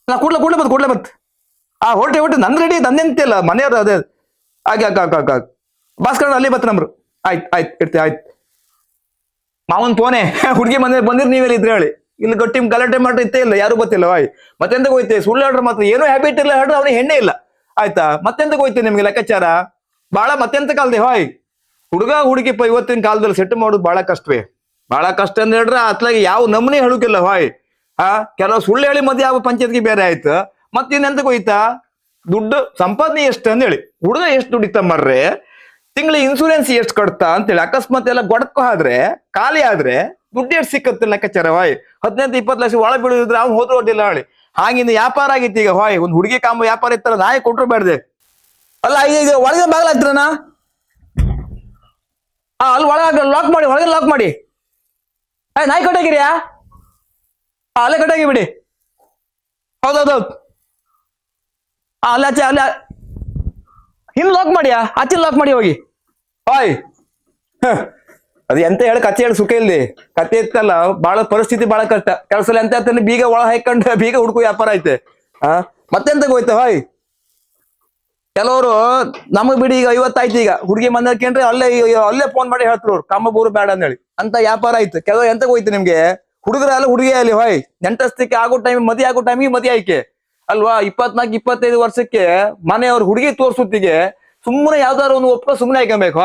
ನಾ ಕೂಡ್ಲೆ ಬತ್. ಹೊಟ್ಟೆ ನನ್ ರೆಡಿ ನಂದೆಂತಿಲ್ಲ ಮನೆಯವ್ರ ಅದೇ ಆಗ ಭಾಸ್ಕರ ಅಲ್ಲಿ ಬತ್ ನಮ್ರು. ಆಯ್ತು ಇಡ್ತಿ. ಆಯ್ತು ಮಾವನ್ ಫೋನೆ ಹುಡುಗಿ ಮನೆ ಬಂದಿರ್ ನೀವೆಲ್ಲ ಇದ್ರೆ ಹೇಳಿ. ಇಲ್ಲಿ ಗಟ್ಟಿ ಗಲಾಟೆ ಮಾಡ್ರಿ ಇತ್ತೇ ಇಲ್ಲ, ಯಾರು ಗೊತ್ತಿಲ್ಲ. ಮತ್ತೆಂತ ಹೋಯ್ತೆ ಸುಳ್ಳು ಹೇಳ್ರಿ, ಮಾತ್ರ ಏನೋ ಹ್ಯಾಬಿಟ್ ಇಲ್ಲ ಹೇಳ್ರಿ, ಅವ್ನಿಗೆ ಹೆಣ್ಣೆ ಇಲ್ಲ. ಆಯ್ತಾ ಮತ್ತೆಂತ ಹೋಯ್ತೆ ನಿಮ್ಗೆ ಲೆಕ್ಕಾಚಾರ ಬಾಳ. ಮತ್ತೆಂತ ಕಾಲದೆ ಹುಡುಗ ಹುಡುಗಿ ಇವತ್ತಿನ ಕಾಲದಲ್ಲಿ ಸೆಟ್ ಮಾಡೋದು ಬಹಳ ಕಷ್ಟವೇ. ಬಹಳ ಕಷ್ಟ ಅಂತ ಹೇಳ್ರೆ ಅತ್ಲಾಗಿ ಯಾವ ನಮೂನೆ ಹೇಳುಕಿಲ್ಲ. ಕೆಲವು ಸುಳ್ಳು ಹೇಳಿ ಮದ್ವೆ ಯಾವ ಪಂಚಾಯತ್ಗೆ ಬೇರೆ ಆಯ್ತು. ಮತ್ ಇನ್ನೆಂತ ಹೋಯ್ತಾ ದುಡ್ಡು ಸಂಪಾದನೆ ಎಷ್ಟು ಅಂತ ಹೇಳಿ, ಹುಡುಗ ಎಷ್ಟು ದುಡಿತ ಮಾರ್ರೆ, ತಿಂಗಳಿಗೆ ಇನ್ಸೂರೆನ್ಸ್ ಎಷ್ಟು ಕಟ್ತಾ ಅಂತೇಳಿ. ಅಕಸ್ಮಾತ್ ಎಲ್ಲ ಗೊಡಕೋ ಆದ್ರೆ ಖಾಲಿ ಆದ್ರೆ ದುಡ್ಡು ಎಷ್ಟು ಸಿಕ್ಕತ್ತೆ ಲೆಕ್ಕಾಚಾರ. 15-20 ಲಕ್ಷ ಒಳ ಬೀಳಿದ್ರೆ ಅವ್ನು ಹೋದ್ರು ಒಡ್ಡಿಲ್ಲ ಹೇಳಿ. ಹಾಗಿಂದ ವ್ಯಾಪಾರ ಆಗಿತ್ತು ಈಗ. ಒಂದ್ ಹುಡುಗಿ ಕಾಂಬ ವ್ಯಾಪಾರ ಇತ್ತಲ್ಲ, ನಾಯಿ ಕೊಟ್ರು ಬೇಡ್ದೆ ಅಲ್ಲ. ಈಗ ಒಳಗೆ ಬಾಗ್ಲಾಗ್ತಿರನಾ? ಅಲ್ಲಿ ಒಳಗ ಲಾಕ್ ಮಾಡಿ, ಒಳಗೆ ಲಾಕ್ ಮಾಡಿ. ನಾಯಿ ಕಟ್ಟಾಗಿರಿಯಾ? ಅಲ್ಲೇ ಕಟ್ಟಾಗಿ ಬಿಡಿ. ಹೌದೌದು. ಅಲ್ಲ ಆಚೆ ಅಲ್ಲ ಹಿಂದ್ ಲಾಕ್ ಮಾಡಿಯಾ, ಆಚೆ ಲಾಕ್ ಮಾಡಿ ಹೋಗಿ. ಅದು ಎಂತ ಹೇಳಿ ಕತೆ ಹೇಳಿ ಸುಖ ಇಲ್ಲಿ. ಕತೆ ಇತ್ತಲ್ಲ ಬಹಳ ಪರಿಸ್ಥಿತಿ ಬಹಳ ಕಷ್ಟ. ಕೆಲಸ ಎಂತ ಹೇಳ್ತಾನೆ, ಬೀಗ ಒಳ ಹಾಕೊಂಡು ಬೀಗ ಹುಡ್ಕೋ ವ್ಯಾಪಾರ ಐತೆ. ಮತ್ತೆಂತ ಹೋಯ್ತ ಕೆಲವರು ನಮಗ್ ಬಿಡಿ. ಈಗ 50 ಆಯ್ತು. ಈಗ ಹುಡುಗಿ ಮನೆ ಕೇಂದ್ರ ಅಲ್ಲೇ ಫೋನ್ ಮಾಡಿ ಹೇಳ್ತಾರೆ ಅವ್ರು ಕಾಂಬ ಬೇಡ ಅಂತ ಹೇಳಿ. ಅಂತ ವ್ಯಾಪಾರ ಆಯ್ತು. ಕೆಲವು ಎಂತ ಹೋಯ್ತು ನಿಮ್ಗೆ, ಹುಡುಗರ ಅಲ್ಲ ಹುಡುಗಿ ಅಲ್ಲಿ ನೆಂಟಸ್ತಿಕೆ ಆಗೋ ಟೈಮ್ ಮದಿ ಆಗೋ ಟೈಮಿಗೆ ಮದಿ ಆಯ್ಕೆ ಅಲ್ವಾ. 24-25 ವರ್ಷಕ್ಕೆ ಮನೆಯವ್ರ ಹುಡುಗಿ ತೋರ್ಸುತ್ತಿಗೆ ಸುಮ್ಮನೆ ಯಾವ್ದಾರು ಒಂದು ಒಪ್ಪ ಸುಮ್ಮನೆ ಆಯ್ಕೊಬೇಕು.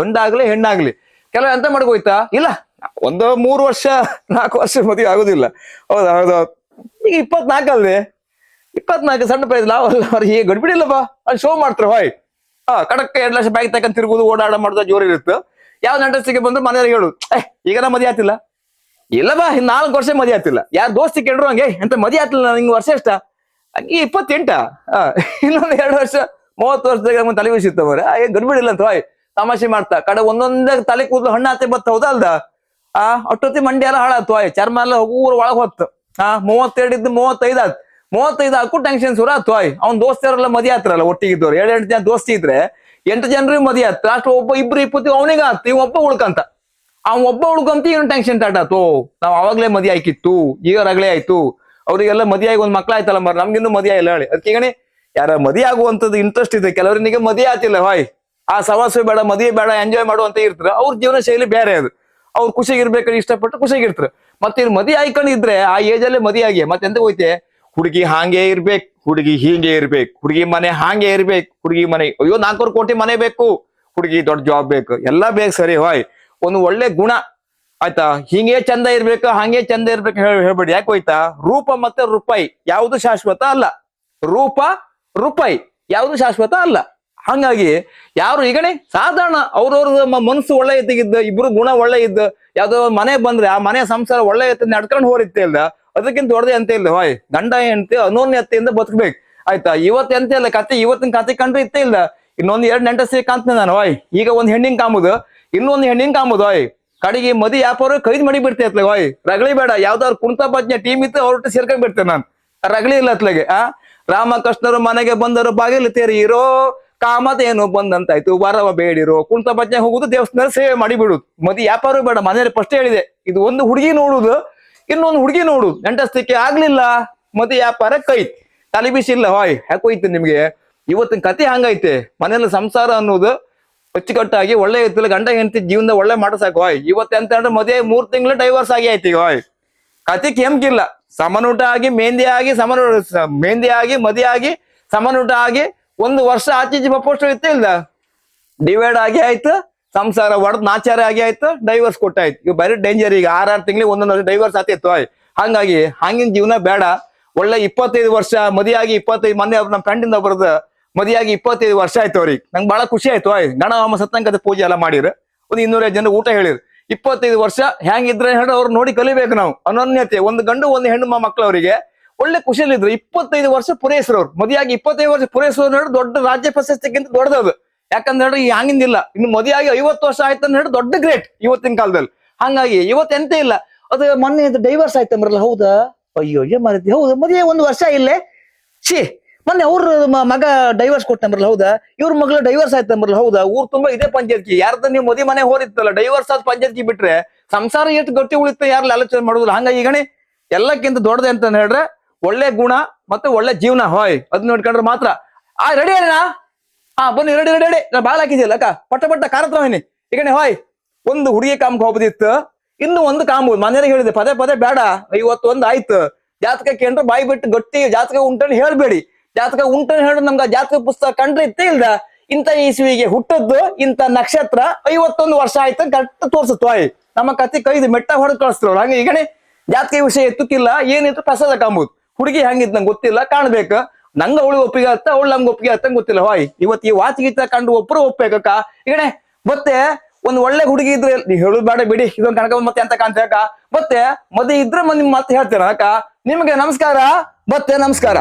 ಗಂಡಾಗ್ಲಿ ಹೆಣ್ಣಾಗ್ಲಿ. ಕೆಲವು ಎಂತ ಮಾಡ್ಕೋಯ್ತಾ, ಇಲ್ಲ ಒಂದು 3 ವರ್ಷ 4 ವರ್ಷ ಮದುವೆ ಆಗೋದಿಲ್ಲ. ಹೌದೌದು. ಈಗ 24 ಅಲ್ರಿ, 24 ಸಣ್ಣ ಪ್ರೈಸ್ ಅವ್ರಿಗೆ ಗಡ್ಬಿಡಿಲ್ಲಪ್ಪ. ಅಲ್ಲಿ ಶೋ ಮಾಡ್ತಾರೆ. ಕಡಕ್ಕ 2 ಲಕ್ಷ ಬ್ಯಾಗ್ ತಕೊಂಡ್ ತಿರುಗುದು ಓಡಾಡ ಮಾಡೋದು ಜೋರ್ ಇರುತ್ತೆ. ಯಾವ ನೆಂಟಸ್ತಿಗೆ ಬಂದ್ರು ಮನೆಯವ್ರಿಗೆ ಹೇಳುದು, ಈಗ ನಾ ಮದಿ ಆತಿಲ್ಲ. ಇಲ್ಲ ಬಾ, 4 ವರ್ಷ ಮದಿ ಆತಿಲ್ಲ. ಯಾರು ದೋಸ್ತಿ ಕೇಳ್ರು ಹಂಗೆ ಎಂತ ಮದಿ ಆತಿಲ್ಲ ನಿಂಗೆ ವರ್ಷ ಎಷ್ಟ? ಈ 28. ಇನ್ನೊಂದು 2 ವರ್ಷ 30 ವರ್ಷದಾಗ ತಲೆ ಬಿಸಿತ್ತವ್ರೆ. ಗಡ್ಬಿಡಿಲ್ಲ ಅಂತ ತಮಾಷೆ ಮಾಡ್ತಾ ಕಡೆ ಒಂದೊಂದೇ ತಲೆ ಕೂದಲು ಹಣ್ಣು ಆತೆ ಬತ್ತ. ಹೌದಾ ಅಲ್ದ? ಅಷ್ಟೊತ್ತಿ ಮಂಡಿ ಎಲ್ಲ ಹಾಳಾತು. ಚರ್ಮ ಎಲ್ಲ ಊರ್ ಒಳಗ್ ಹೊತ್ತು. 32 ಇದ್ದು 35 ಆತ್. 35 ಹಾಕು ಟೆನ್ಷನ್ ಸುರ ಆತು. ಅವ್ನ ದೋಸ್ತರೆಲ್ಲ ಮದಿ ಆತ್ರಲ್ಲ ಒಟ್ಟಿಗಿದ್ದವ್ರು. 7-8 ಜನ ದೋಸ್ತಿ ಇದ್ರೆ 8 ಜನರಿಗೆ ಮದಿ ಆತ್. ಲಾಸ್ಟ್ ಒಬ್ಬ 2-20 ಅವನಿಗೆ ಆತ್. ಇವ್ ಒಬ್ಬ ಉಳ್ಕಂತ. ಒಬ್ಬ ಉಳ್ಕಂತ ಇವನು ಟೆನ್ಷನ್ ಸ್ಟಾರ್ಟ್ ಆತು. ನಾವ್ ಅವಾಗ್ಲೇ ಮದಿ ಆಯ್ಕಿತ್ತು, ಈಗ ರಗಳೆ ಆಯ್ತು. ಅವ್ರಿಗೆಲ್ಲ ಮದಿ ಆಗಿ ಒಂದ್ ಮಕ್ಳ ಆಯ್ತಲ್ಲ ಮರ, ನಮ್ಗಿನ್ನೂ ಮದಿ ಆಗಿಲ್ಲ ಹೇಳಿ. ಅದಕ್ಕೆ ಈಗಣಿ ಯಾರ ಮದಿ ಆಗುವಂತದ್ದು ಇಂಟ್ರೆಸ್ಟ್ ಇದೆ. ಕೆಲವರಿಗೆ ಮದಿ ಆತಿಲ್ಲ. ಆ ಸವಾಸ ಬೇಡ, ಮದುವೆ ಬೇಡ, ಎಂಜಾಯ್ ಮಾಡುವಂತ ಇರ್ತಾರೆ. ಅವ್ರ ಜೀವನ ಶೈಲಿ ಬೇರೆ ಅದು. ಅವ್ರು ಖುಷಿಗಿರ್ಬೇಕು, ಇಷ್ಟಪಟ್ಟು ಖುಷಿಗಿರ್ತಾರೆ. ಮತ್ತೆ ಇವ್ರು ಮದಿ ಆಯ್ಕೊಂಡಿದ್ರೆ ಆ ಏಜ್ ಅಲ್ಲೇ ಮದಿ ಆಗಿ ಮತ್ತೆಂತ ಹೋಯ್ತೆ, ಹುಡುಗಿ ಹಾಂಗೆ ಇರ್ಬೇಕು, ಹುಡುಗಿ ಹೀಗೆ ಇರ್ಬೇಕು, ಹುಡುಗಿ ಮನೆ ಹಾಂಗೆ ಇರ್ಬೇಕು, ಹುಡುಗಿ ಮನೆ 400 ಕೋಟಿ ಮನೆ ಬೇಕು, ಹುಡುಗಿ ದೊಡ್ಡ ಜಾಬ್ ಬೇಕು, ಎಲ್ಲಾ ಬೇಕು. ಸರಿ ಒಂದು ಒಳ್ಳೆ ಗುಣ ಆಯ್ತಾ, ಹಿಂಗೆ ಚಂದ ಇರ್ಬೇಕು, ಹಂಗೆ ಚಂದ ಇರ್ಬೇಕು ಹೇಳ್ಬೇಡಿ. ಯಾಕೆ ಹೋಯ್ತಾ, ರೂಪ ಮತ್ತೆ ರೂಪಾಯಿ ಯಾವುದು ಶಾಶ್ವತ ಅಲ್ಲ. ರೂಪ ರೂಪಾಯಿ ಯಾವುದು ಶಾಶ್ವತ ಅಲ್ಲ. ಹಂಗಾಗಿ ಯಾರು ಈಗಣಿ ಸಾಧಾರಣ ಅವ್ರವ್ರ ಮನಸ್ಸು ಒಳ್ಳೆ ಎತ್ತಿಗಿದ್ದ, ಇಬ್ರು ಗುಣ ಒಳ್ಳೆ ಇದ್ದ, ಯಾವ್ದೋ ಮನೆ ಬಂದ್ರೆ ಆ ಮನೆ ಸಂಸಾರ ಒಳ್ಳೆ ಎತ್ತ ನಡ್ಕೊಂಡು ಹೋರಿತ್ತೆ ಇಲ್ಲ, ಅದಕ್ಕಿಂತ ದೊಡ್ಡದೆ ಅಂತ ಇಲ್ಲ. ಗಂಡ ಹೆಂಡತಿ ಅನೋನ್ಯತೆಯಿಂದ ಬದುಕ್ಬೇಕು. ಆಯ್ತಾ, ಇವತ್ತು ಎಂತ ಇಲ್ಲ ಕತೆ, ಇವತ್ತಿನ ಕತೆ ಕಂಡ್ರೆ ಇತ್ತೇ ಇಲ್ಲ. ಇನ್ನೊಂದು 2 ನೆಂಟ ಕಾಂತ ನಾನು. ಈಗ ಒಂದ್ ಹೆಣ್ಣಿನ ಕಾಂಬುದು, ಇನ್ನೊಂದು ಹೆಣ್ಣಿನ ಕಾಂಬುದು. ಕಡೆಗೆ ಮದಿ ವ್ಯಾಪಾರ ಕೈದ್ ಮಾಡಿ ಬಿಡ್ತೈತ್ಲ ಹೋಯ್ ರಗಳಿ ಬೇಡ ಯಾವ್ದಾದ್ರು ಕುಂತ ಬಜ್ಞ ಟೀಮ್ ಇತ್ತು ಅವ್ರ ಸೇರ್ಕೊಂಡ್ ಬಿಡ್ತೇನೆ ನಾನು ರಗಳಿ ಇಲ್ಲ ಅತ್ಲಾಗೆ ರಾಮಕೃಷ್ಣರು ಮನೆಗೆ ಬಂದರು ಬಾಗಿಲು ತೆರೀರೋ ಕಾಮದೇನು ಬಂದಂತಾಯ್ತು ವರವ ಬೇಡಿರೋ ಕುಂತ ಬಜ್ಞ ಹೋಗುದು ದೇವಸ್ಥಾನ ಸೇವೆ ಮಾಡಿ ಬಿಡುದು ಮದಿ ವ್ಯಾಪಾರ ಬೇಡ ಮನೇಲಿ ಫಸ್ಟ್ ಹೇಳಿದೆ ಇದು ಒಂದು ಹುಡುಗಿ ನೋಡುದು ಇನ್ನೊಂದು ಹುಡುಗಿ ನೋಡುದು ನೆಂಟಸ್ತಿಕೆ ಆಗ್ಲಿಲ್ಲ ಮದಿ ವ್ಯಾಪಾರ ಕೈತ್ ತಲೆ ಬಿಸಿ ಇಲ್ಲ ಹೋಯ್ ಯಾಕೋಯ್ತು ನಿಮ್ಗೆ ಇವತ್ತಿನ ಕತೆ ಹಂಗೈತೆ ಮನೇಲಿ ಸಂಸಾರ ಅನ್ನೋದು ಅಚ್ಚುಕಟ್ಟಾಗಿ ಒಳ್ಳೆ ಇತ್ತಿಲ್ಲ ಗಂಡ ಹೆಂಡತಿ ಜೀವನದ ಒಳ್ಳೆ ಸಾಕು ಹೋಯ್ ಇವತ್ತು ಎಂತ ಅಂದ್ರೆ ಮದುವೆ 3 ತಿಂಗಳು ಡೈವರ್ಸ್ ಆಗಿ ಆಯ್ತು ಈಗ ಹೋಯ್ ಕತೆ ಕೆಂಪಿಲ್ಲ ಸಮನೂಟ ಆಗಿ ಮೆಹಂದಿ ಆಗಿ ಮದಿ ಆಗಿ ಸಮನೂಟ ಆಗಿ 1 ವರ್ಷ ಆಚೀಚೆ ಪೋಸ್ಟ್ ಇತ್ತು ಇಲ್ಲ ಡಿವೈಡ್ ಆಗಿ ಆಯ್ತು ಸಂಸಾರ ಒಡದ್ ನಾಚಾರ ಆಗಿ ಆಯ್ತು ಡೈವರ್ಸ್ ಕೊಟ್ಟಾಯ್ತು ಈಗ ಬರೀ ಡೇಂಜರ್ ಈಗ 6 ತಿಂಗಳಿಗೆ 1 ವರ್ಷ ಡೈವರ್ಸ್ ಆತಿತ್ತು ಹೋಯ್ ಹಂಗಾಗಿ ಹಂಗಿನ ಜೀವನ ಬೇಡ ಒಳ್ಳೆ 25 ವರ್ಷ ಮದಿಯಾಗಿ 25 ಮೊನ್ನೆ ನಮ್ಮ ಫ್ರೆಂಡಿಂದ ಬರೋದು ಮದಿಯಾಗಿ 25 ವರ್ಷ ಆಯ್ತು ಅವ್ರಿಗೆ ನಂಗೆ ಬಹಳ ಖುಷಿ ಆಯ್ತು ಗಣಹೋಮ ಸತ್ತಂಕದ ಪೂಜೆ ಎಲ್ಲ ಮಾಡಿರು ಒಂದು 200 ಜನ ಊಟ ಹೇಳಿರು 25 ವರ್ಷ ಹೆಂಗಿದ್ರೆ ಹೇಳಿ ಅವ್ರು ನೋಡಿ ಕಲಿಬೇಕು ನಾವು ಅನನ್ಯತೆ ಒಂದು ಗಂಡು ಒಂದು ಹೆಣ್ಣು ಮಕ್ಳು ಅವರಿಗೆ ಒಳ್ಳೆ ಖುಷಿಯಲ್ಲಿದ್ರು 25 ವರ್ಷ ಪೂರೈಸರು ಅವ್ರು ಮದಿಯಾಗಿ 25 ವರ್ಷ ಪೂರೈಸೋರು ನೋಡಿ ದೊಡ್ಡ ರಾಜ್ಯ ಪ್ರಶಸ್ತಿಗಿಂತ ದೊಡ್ಡದದು ಯಾಕಂದ್ರೆ ಹೇಳಿ ಈ ಹಂಗಿಂದಿಲ್ಲ ಇನ್ನು ಮದಿಯಾಗಿ 50 ವರ್ಷ ಆಯ್ತು ಅಂತ ಹೇಳಿ ದೊಡ್ಡ ಗ್ರೇಟ್ ಇವತ್ತಿನ ಕಾಲದಲ್ಲಿ ಹಂಗಾಗಿ ಇವತ್ತೆಂತ ಇಲ್ಲ ಅದು ಮೊನ್ನೆ ಡೈವರ್ಸ್ ಆಯ್ತಂಬ್ರಲ್ಲ ಹೌದಾ ಅಯ್ಯೋ ಏನ್ ಮಾಡಿದ್ವಿ ಹೌದು ಮದುವೆ 1 ವರ್ಷ ಇಲ್ಲೇ ಛೀ ಮೊನ್ನೆ ಅವ್ರ ಮಗ ಡೈವರ್ಸ್ ಕೊಟ್ಟಂಬ್ರಲ್ಲ ಹೌದಾ ಇವ್ರ ಮಗಳ ಡೈವರ್ಸ್ ಆಯ್ತಂಬ್ರಲ್ಲ ಹೌದಾ ಊರ್ ತುಂಬಾ ಇದೇ ಪಂಚಾಯತ್ಕಿ ಯಾರ್ದ ನೀವು ಮದಿ ಮನೆ ಹೋರಿತ್ತಲ್ಲ ಡೈವರ್ಸ್ ಆದ ಪಂಚಾಯತ್ಕಿ ಬಿಟ್ರೆ ಸಂಸಾರ ಎಷ್ಟು ಗಟ್ಟಿ ಉಳಿತ ಯಾರು ಆಲೋಚನೆ ಮಾಡುದಿಲ್ಲ ಹಂಗಾಗಿ ಈಗಣಿ ಎಲ್ಲಕ್ಕಿಂತ ದೊಡ್ಡದೆ ಅಂತ ಹೇಳ್ರೆ ಒಳ್ಳೆ ಗುಣ ಮತ್ತೆ ಒಳ್ಳೆ ಜೀವನ ಹೋಯ್ ಅದ್ ನೋಡ್ಕೊಂಡ್ರೆ ಮಾತ್ರ ರೆಡಿ ಅಣ್ಣ ಬನ್ನಿ ರೆಡಿ ರೆಡಿ ರೆಡಿ ನಾ ಬಾಳ್ ಹಾಕಿದ್ಯಲ್ಲ ಅಕ್ಕ ಪಟ್ಟ ಕಾರತ್ರವನಿ ಈಗಣಿ ಹೋಯ್ ಒಂದು ಹುಡುಗಿ ಕಾಮಕ್ ಹೋಗೋದಿತ್ತು ಇನ್ನು ಒಂದು ಕಾಮು ಮನೆಯವ್ರಿಗೆ ಹೇಳಿದೆ ಪದೇ ಬೇಡ 51 ಆಯ್ತು ಜಾತಕ ಕೇಂದ್ರ ಬಾಯಿ ಬಿಟ್ಟು ಗಟ್ಟಿ ಜಾತಕ ಉಂಟನ್ನು ಹೇಳ್ಬೇಡಿ ಜಾತಕ ಉಂಟನ್ನು ಹೇಳಿ ನಮ್ಗೆ ಜಾತಕ ಪುಸ್ತಕ ಕಂಡ್ರೆ ಇತ್ತೇ ಇಲ್ದ ಇಂಥ ಇಸ್ವಿಗೆ ಹುಟ್ಟದ್ದು ಇಂಥ ನಕ್ಷತ್ರ 51 ವರ್ಷ ಆಯ್ತು ಕರೆಕ್ಟ್ ತೋರ್ಸುತ್ತೋಯ್ ನಮ್ಮ ಕತ್ತಿ ಕೈದು ಮೆಟ್ಟ ಹೊಡೆದು ಕಳಿಸ್ತಿರೋರು ಹಂಗೆ ಈಗಣೆ ಜಾತಕ ವಿಷಯ ಎತ್ತಕ್ಕಿಲ್ಲ ಏನಿತ್ತು ಪ್ರಸಾದ ಕಾಂಬುದು ಹುಡುಗಿ ಹೆಂಗಿದ್ ನಂಗೆ ಗೊತ್ತಿಲ್ಲ ಕಾಣ್ಬೇಕು ನಂಗ ಅವಳು ಒಪ್ಪಿಗೆ ಆತ ಅವಳು ನಮ್ಗೆ ಒಪ್ಪಿಗೆ ಆತ ಗೊತ್ತಿಲ್ಲ ಹೋಯ್ ಇವತ್ತು ಈ ವಾಚಿಗೀತ ಕಂಡು ಒಬ್ಬರು ಒಪ್ಬೇಕಕ್ಕ ಈಗಣೆ ಮತ್ತೆ ಒಂದು ಒಳ್ಳೆ ಹುಡುಗಿ ಇದ್ರೆ ನೀವು ಹೇಳುದು ಬೇಡ ಬಿಡಿ ಇದೊಂದು ಕನಕ ಮತ್ತೆ ಅಂತ ಕಾಣ್ತ ಅಕ್ಕ ಮತ್ತೆ ಮದುವೆ ಇದ್ರೆ ನಿಮ್ ಮತ್ತೆ ಹೇಳ್ತೀರ ಅಕ್ಕ ನಿಮ್ಗೆ ನಮಸ್ಕಾರ ಮತ್ತೆ ನಮಸ್ಕಾರ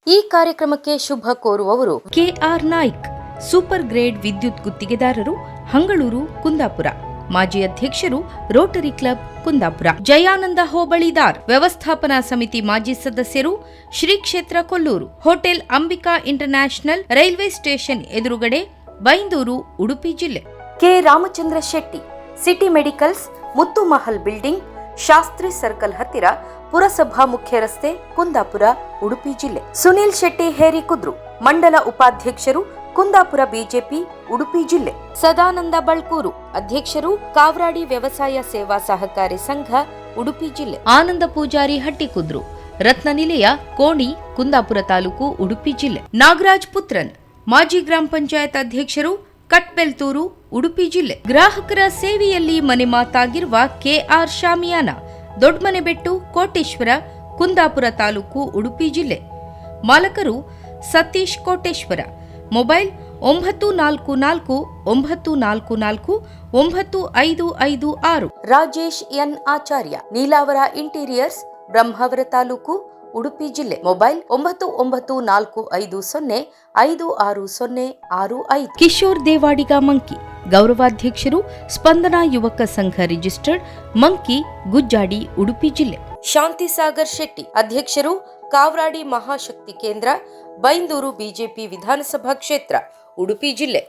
ಈ ಕಾರ್ಯಕ್ರಮಕ್ಕೆ ಶುಭ ಕೋರುವವರು ಕೆಆರ್ ನಾಯ್ಕ್ ಸೂಪರ್ ಗ್ರೇಡ್ ವಿದ್ಯುತ್ ಗುತ್ತಿಗೆದಾರರು ಹಂಗಳೂರು ಕುಂದಾಪುರ ಮಾಜಿ ಅಧ್ಯಕ್ಷರು ರೋಟರಿ ಕ್ಲಬ್ ಕುಂದಾಪುರ ಜಯಾನಂದ ಹೋಬಳಿದಾರ್ ವ್ಯವಸ್ಥಾಪನಾ ಸಮಿತಿ ಮಾಜಿ ಸದಸ್ಯರು ಶ್ರೀ ಕ್ಷೇತ್ರ Kollur hotel Ambika International railway station ಎದುರುಗಡೆ ಬೈಂದೂರು ಉಡುಪಿ ಜಿಲ್ಲೆ K Ramachandra Shetty City Medicals Muttu Mahal building Shastri circle ಹತ್ತಿರ ಪುರಸಭಾ ಮುಖ್ಯ ರಸ್ತೆ ಕುಂದಾಪುರ ಉಡುಪಿ ಜಿಲ್ಲೆ ಸುನಿಲ್ ಶೆಟ್ಟಿ ಹೇರಿಕುದ್ರು ಮಂಡಲ ಉಪಾಧ್ಯಕ್ಷರು ಕುಂದಾಪುರ ಬಿಜೆಪಿ ಉಡುಪಿ ಜಿಲ್ಲೆ ಸದಾನಂದ ಬಳ್ಕೂರು ಅಧ್ಯಕ್ಷರು ಕಾವ್ರಾಡಿ ವ್ಯವಸಾಯ ಸೇವಾ ಸಹಕಾರಿ ಸಂಘ ಉಡುಪಿ ಜಿಲ್ಲೆ ಆನಂದ ಪೂಜಾರಿ ಹಟ್ಟಿಕುದ್ರು ರತ್ನ ನಿಲಯ ಕೋಣಿ ಕುಂದಾಪುರ ತಾಲೂಕು ಉಡುಪಿ ಜಿಲ್ಲೆ ನಾಗರಾಜ್ ಪುತ್ರನ್ ಮಾಜಿ ಗ್ರಾಮ ಪಂಚಾಯತ್ ಅಧ್ಯಕ್ಷರು ಕಟ್ಬೆಲ್ತೂರು ಉಡುಪಿ ಜಿಲ್ಲೆ ಗ್ರಾಹಕರ ಸೇವೆಯಲ್ಲಿ ಮನೆ ಮಾತಾಗಿರುವ ಕೆಆರ್ ಶಾಮಿಯಾನ ದೊಡ್ಡಮನೆಬೆಟ್ಟು ಕೋಟೇಶ್ವರ ಕುಂದಾಪುರ ತಾಲೂಕು ಉಡುಪಿ ಜಿಲ್ಲೆ ಮಾಲಕರು ಸತೀಶ್ ಕೋಟೇಶ್ವರ ಮೊಬೈಲ್ 9444944556 ರಾಜೇಶ್ ಎನ್ ಆಚಾರ್ಯ ನೀಲಾವರ ಇಂಟೀರಿಯರ್ಸ್ ಬ್ರಹ್ಮಾವರ ತಾಲೂಕು ಉಡುಪಿ ಜಿಲ್ಲೆ ಮೊಬೈಲ್ 9945505665 ಕಿಶೋರ್ ದೇವಾಡಿಗ ಮಂಕಿ ಗೌರವಾಧ್ಯಕ್ಷರು ಸ್ಪಂದನಾ ಯುವಕ ಸಂಘ ರಿಜಿಸ್ಟರ್ಡ್ ಮಂಕಿ ಗುಜ್ಜಾಡಿ ಉಡುಪಿ ಜಿಲ್ಲೆ ಶಾಂತಿ ಸಾಗರ್ ಶೆಟ್ಟಿ ಅಧ್ಯಕ್ಷರು ಕಾವ್ರಾಡಿ ಮಹಾಶಕ್ತಿ ಕೇಂದ್ರ ಬೈಂದೂರು ಬಿಜೆಪಿ ವಿಧಾನಸಭಾ ಕ್ಷೇತ್ರ ಉಡುಪಿ ಜಿಲ್ಲೆ